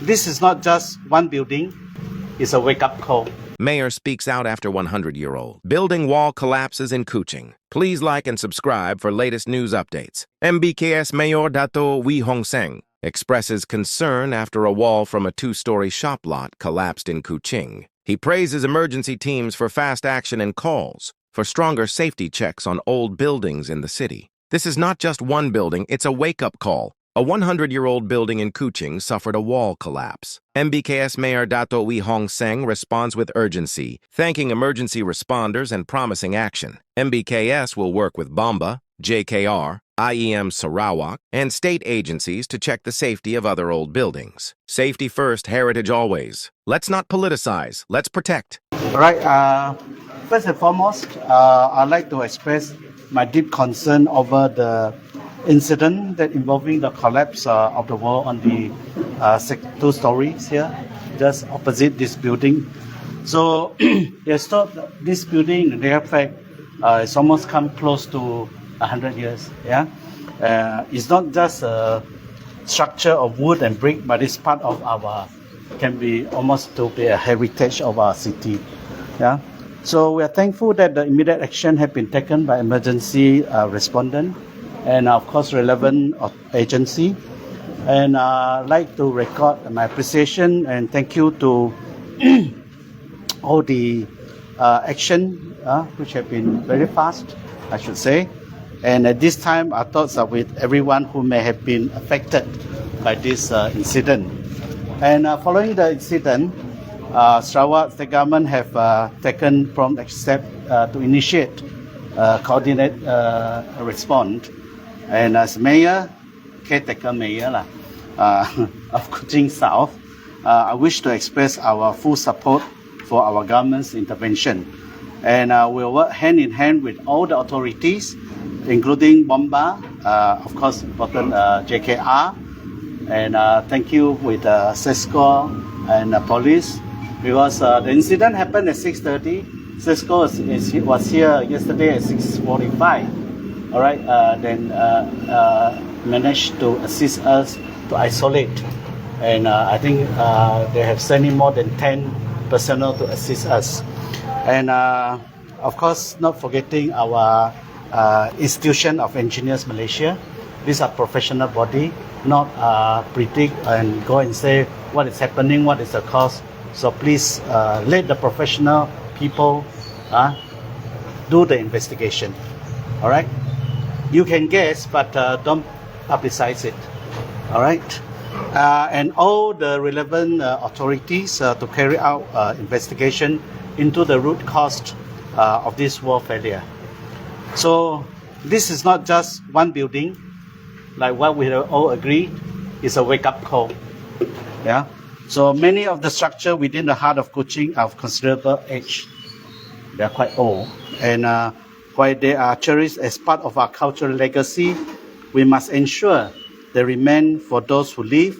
this is not just one building, it's a wake-up call. Mayor speaks out after 100-year-old. Building wall collapses in Kuching. Please like and subscribe for latest news updates. MBKS Mayor Dato Seng expresses concern after a wall from a 2-story shop lot collapsed in Kuching. He praises emergency teams for fast action and calls for stronger safety checks on old buildings in the city. This is not just one building, it's a wake-up call. A 100-year-old building in Kuching suffered a wall collapse. MBKS Mayor Dato Seng responds with urgency, thanking emergency responders and promising action. MBKS will work with Bomba, JKR, IEM Sarawak, and state agencies to check the safety of other old buildings. Safety first, heritage always. Let's not politicize, let's protect. All right, first and foremost, I'd like to express my deep concern over the incident that involving the collapse of the wall on the 2 stories here, just opposite this building. So yes, this building, in real fact, it's almost come close to 100 years. Yeah, it's not just a structure of wood and brick, but it's part of our, can be almost to be a heritage of our city. Yeah. So we are thankful that the immediate action has been taken by emergency respondent and of course relevant agency. And I'd like to record my appreciation and thank you to all the action which have been very fast, I should say. And at this time, our thoughts are with everyone who may have been affected by this incident. And following the incident, Sarawak State Government have taken prompt step to initiate coordinate response. And as Mayor, caretaker Mayor of Kuching South, I wish to express our full support for our government's intervention. And we'll work hand in hand with all the authorities, including Bomba, of course, important JKR, and thank you with SESCO and police, because the incident happened at 6:30. SESCO was here yesterday at 6:45. All right, then managed to assist us to isolate, and I think they have sent in more than 10 personnel to assist us, and of course not forgetting our Institution of Engineers Malaysia. These are professional body, not predict and go and say what is happening, what is the cause. So please let the professional people do the investigation. All right. You can guess, but don't publicize it. All right. And all the relevant authorities to carry out investigation into the root cause of this wall failure. So this is not just one building, like what we have all agreed, is a wake-up call. Yeah. So many of the structure within the heart of Kuching are of considerable age. They are quite old, and while they are cherished as part of our cultural legacy, we must ensure they remain for those who live,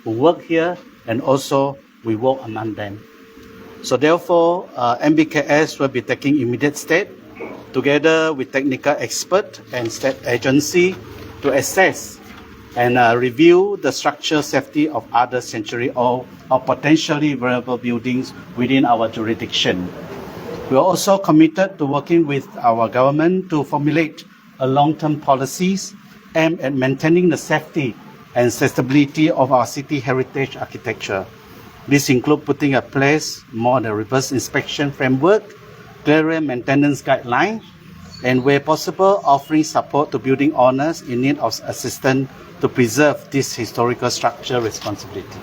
who work here, and also we walk among them. So therefore, MBKS will be taking immediate steps together with technical expert and state agency to assess and review the structural safety of other century-old or potentially vulnerable buildings within our jurisdiction. We are also committed to working with our government to formulate a long-term policies aimed at maintaining the safety and sustainability of our city heritage architecture. This includes putting in place more the reverse inspection framework, clearer maintenance guidelines, and where possible, offering support to building owners in need of assistance to preserve this historical structure responsibility.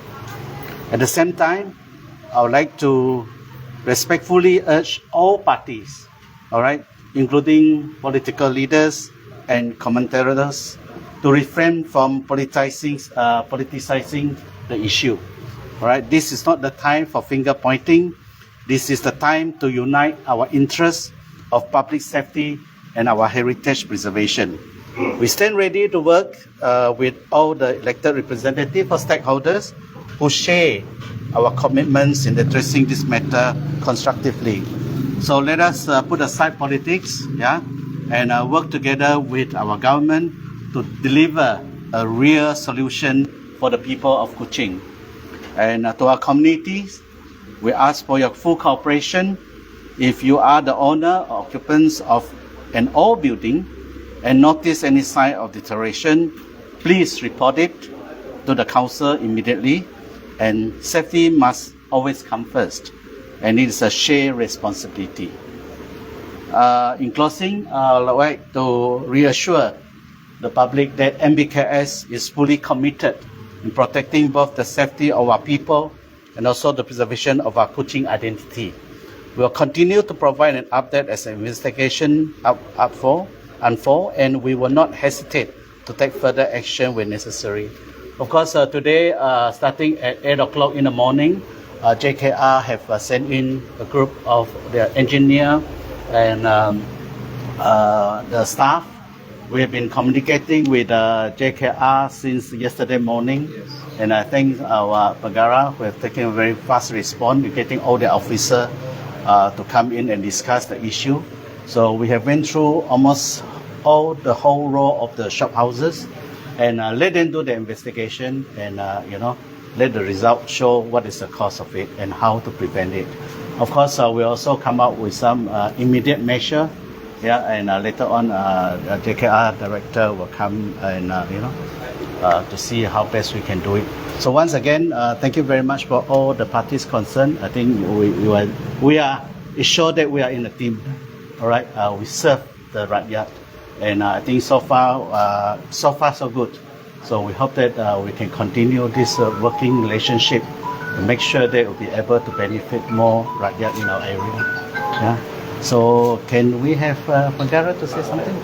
At the same time, I would like to respectfully urge all parties, all right, including political leaders and commentators, to refrain from politicizing the issue. All right, this is not the time for finger pointing. This is the time to unite our interests of public safety and our heritage preservation. We stand ready to work with all the elected representatives or stakeholders who share our commitments in addressing this matter constructively. So let us put aside politics, and work together with our government to deliver a real solution for the people of Kuching. And to our communities, we ask for your full cooperation. If you are the owner or occupants of an old building and notice any sign of deterioration, please report it to the council immediately. And safety must always come first, and it is a shared responsibility. In closing, I'd like to reassure the public that MBKS is fully committed in protecting both the safety of our people and also the preservation of our Kuching identity. We will continue to provide an update as the investigation unfold, and we will not hesitate to take further action when necessary. Of course, today, starting at 8 o'clock in the morning, JKR have sent in a group of their engineer and the staff. We have been communicating with JKR since yesterday morning, yes. And I think our Pagara who have taken a very fast response in getting all the officers to come in and discuss the issue. So we have went through almost the whole row of the shop houses and let them do the investigation and let the result show what is the cause of it and how to prevent it. Of course, we also come up with some immediate measure. Yeah, and later on, JKR director will come and to see how best we can do it. So once again, thank you very much for all the parties concerned. I think we are sure that we are in a team. All right, we serve the rakyat, and I think so far so good. So we hope that we can continue this working relationship and make sure that we'll be able to benefit more rakyat in our area. Yeah. So can we have Pagara to say something?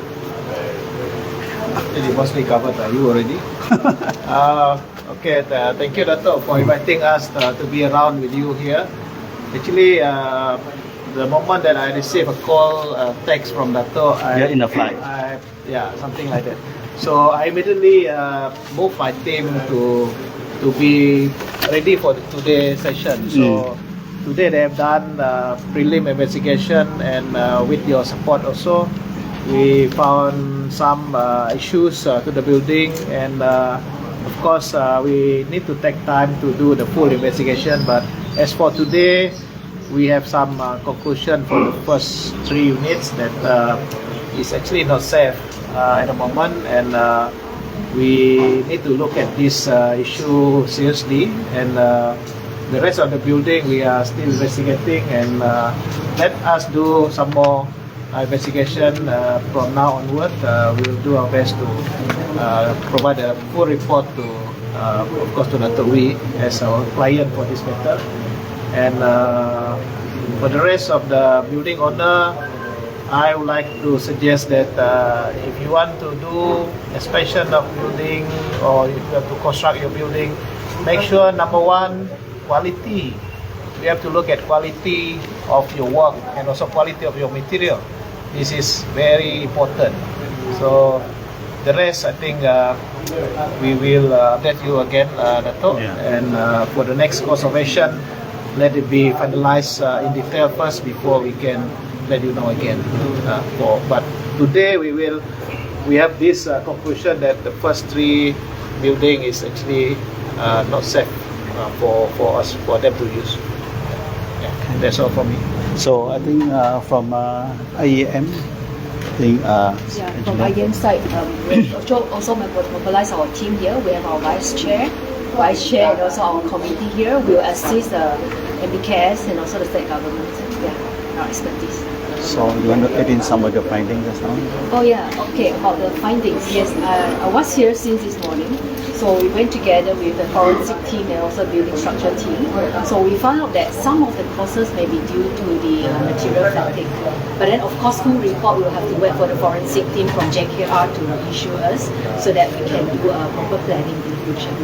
It mostly covered by you already. Okay, thank you, Dato, for inviting us to be around with you here. Actually, the moment that I received a call, text from Dato, you're in a flight. Yeah, something like that. So I immediately moved my team to be ready for today's session. So today they have done prelim investigation, and with your support also, we found some issues to the building, and of course we need to take time to do the full investigation. But as for today, we have some conclusion for the first 3 units that is actually not safe at the moment, and we need to look at this issue seriously, and the rest of the building we are still investigating, and let us do some more investigation from now onward. We will do our best to provide a full report to, of course, to Dato as our client for this matter. And for the rest of the building owner, I would like to suggest that if you want to do expansion of building, or if you have to construct your building, make sure, number one, quality. We have to look at quality of your work and also quality of your material. This is very important. So the rest, I think we will update you again, Dato. Yeah. And for the next course of action, let it be finalized in detail first before we can let you know again. But today we have this conclusion that the first 3 building is actually not safe for us, for them to use. Yeah, that's all from me. So I think from IEM, from IEM side, we also mobilize our team here. We have our vice chair, and also our committee here. We will assist the MBKS and also the state government. Yeah, our expertise. So you want to add in some of the findings just now? Oh yeah, okay, about the findings, yes. I was here since this morning. So we went together with the forensic team and also building structure team. So we found out that some of the causes may be due to the material fatigue. But then of course, full report we will have to wait for the forensic team from JKR to issue us so that we can do a proper planning in the future.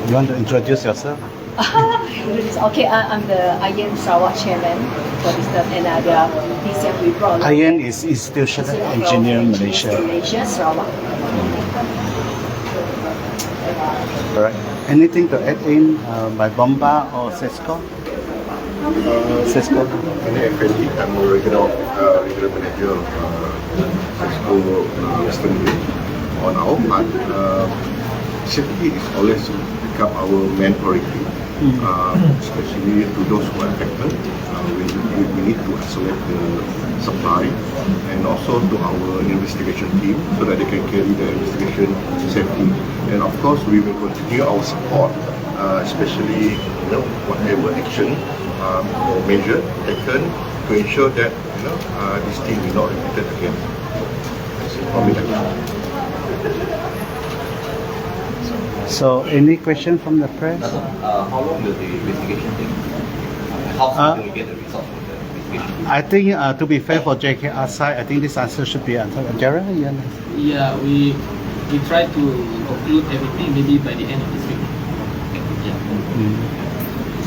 You want to introduce yourself? Okay, I'm the IEM Sarawak chairman for this term, and this year we brought IEM is Institutional Engineer Malaysia. Sarawak. All right. Anything to add in by Bomba or Sesco? Sesco. I'm a regional manager of Sesco Western Bay. On our part, safety is always become our main priority. especially to those who are affected. We need to isolate the supply and also to our investigation team so that they can carry the investigation safely. And of course, we will continue our support, especially whatever action or measure taken to ensure that this thing will not repeated again. So, any question from the press? How long will the investigation take? How soon can we get the results from the investigation? I think, to be fair for JKR side, I think this answer should be answered. Gerald, Yeah, we try to conclude everything maybe by the end of this week.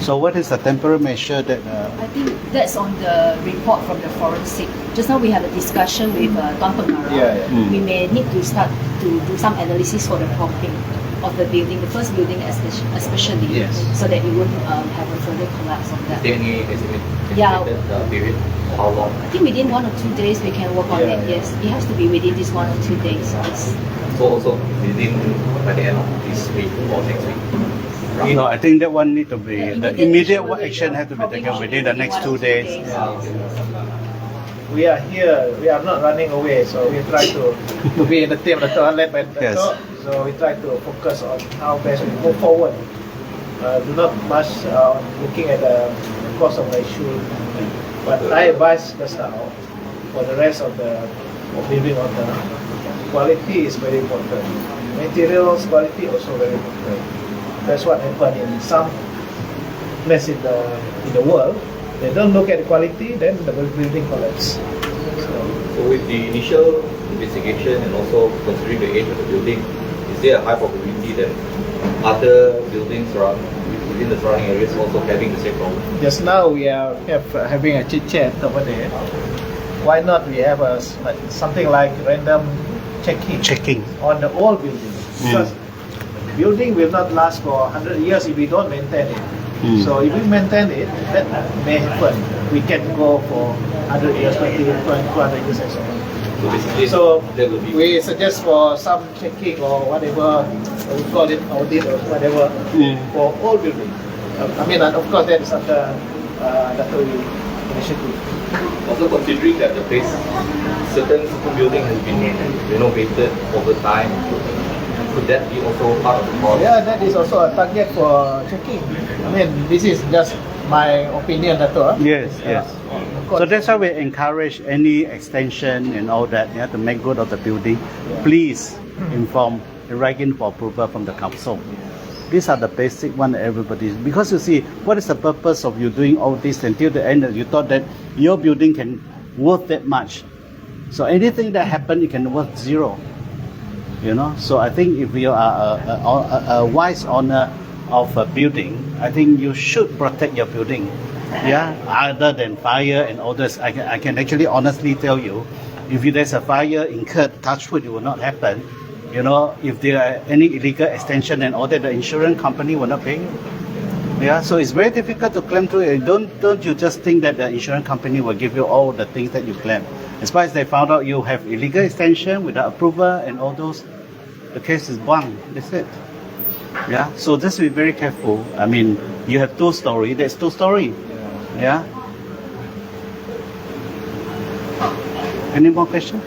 So, what is the temporary measure that? I think that's on the report from the forensic. Just now we have a discussion with Tuan Pengarah. We may need to start to do some analysis for the propping of the building, the first building especially, so that it won't have a further collapse of that. Is there any estimated period? How long? I think within 1 or 2 days we can work on it. Yes, it has to be within this 1 or 2 days. Yes. So also within by the end of this week or next week? No, I think that one need to be the immediate action has to be taken within the next 2 days. We are here, we are not running away, so we try to be in the team that led by Dato. So we try to focus on how best we move forward. Do not much looking at the cost of the issue. But I advise just now for the rest of the living on the quality is very important. Materials quality also very important. That's what happened in some places in the world. They don't look at the quality, then the building collapse. So with the initial investigation and also considering the age of the building, is there a high probability that other buildings within the surrounding areas also having the same problem? Just now we are having a chit chat over there. Why not we have something like random checking on the old building? Because building will not last for 100 years if we don't maintain it. So if we maintain it, that may happen. We can go for 100 years, 200 years and so on. So we suggest for some checking or whatever, we call it audit or whatever, for all building. I mean, and of course that is under Dato initiative. Also considering that the place, certain building has been renovated over time, could that be also part of the cost? Yeah, that is also a target for checking. I mean, this is just my opinion, Dato. Yes. So that's why we encourage any extension and all that, to make good of the building. Please inform and write in for approval from the council. These are the basic one everybody, because you see, what is the purpose of you doing all this until the end? You thought that your building can worth that much. So anything that happened, it can worth zero. So I think if you are a wise owner of a building, I think you should protect your building. Other than fire and all this, I can actually honestly tell you, if there's a fire incurred, touch wood, it will not happen. If there are any illegal extension and all that, the insurance company will not pay you. So it's very difficult to claim to it. Don't you just think that the insurance company will give you all the things that you claim. As far as they found out you have illegal extension without approval and all those, the case is bang. That's it. So just be very careful. I mean, you have two story. There's two story. Any more questions?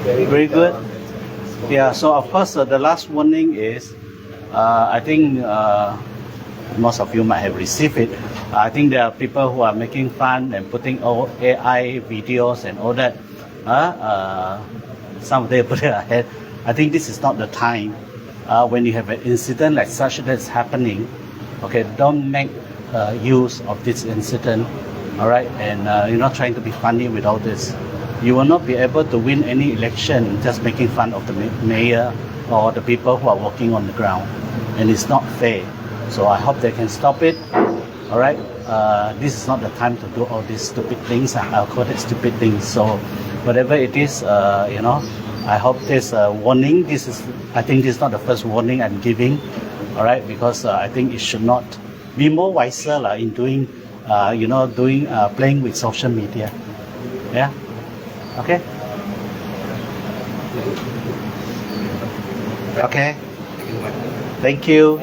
Very good. So of course, the last warning is, I think most of you might have received it. I think there are people who are making fun and putting all AI videos and all that. Some of them put it ahead. I think this is not the time. When you have an incident like such that's happening, don't make use of this incident, all right? And you're not trying to be funny with all this. You will not be able to win any election just making fun of the mayor or the people who are working on the ground, and it's not fair. So I hope they can stop it, all right? This is not the time to do all these stupid things. I'll call it stupid things. So whatever it is, I hope there's a warning. I think this is not the first warning I'm giving, all right? Because I think it should not be more wiser in doing, playing with social media. Okay. Okay. Thank you.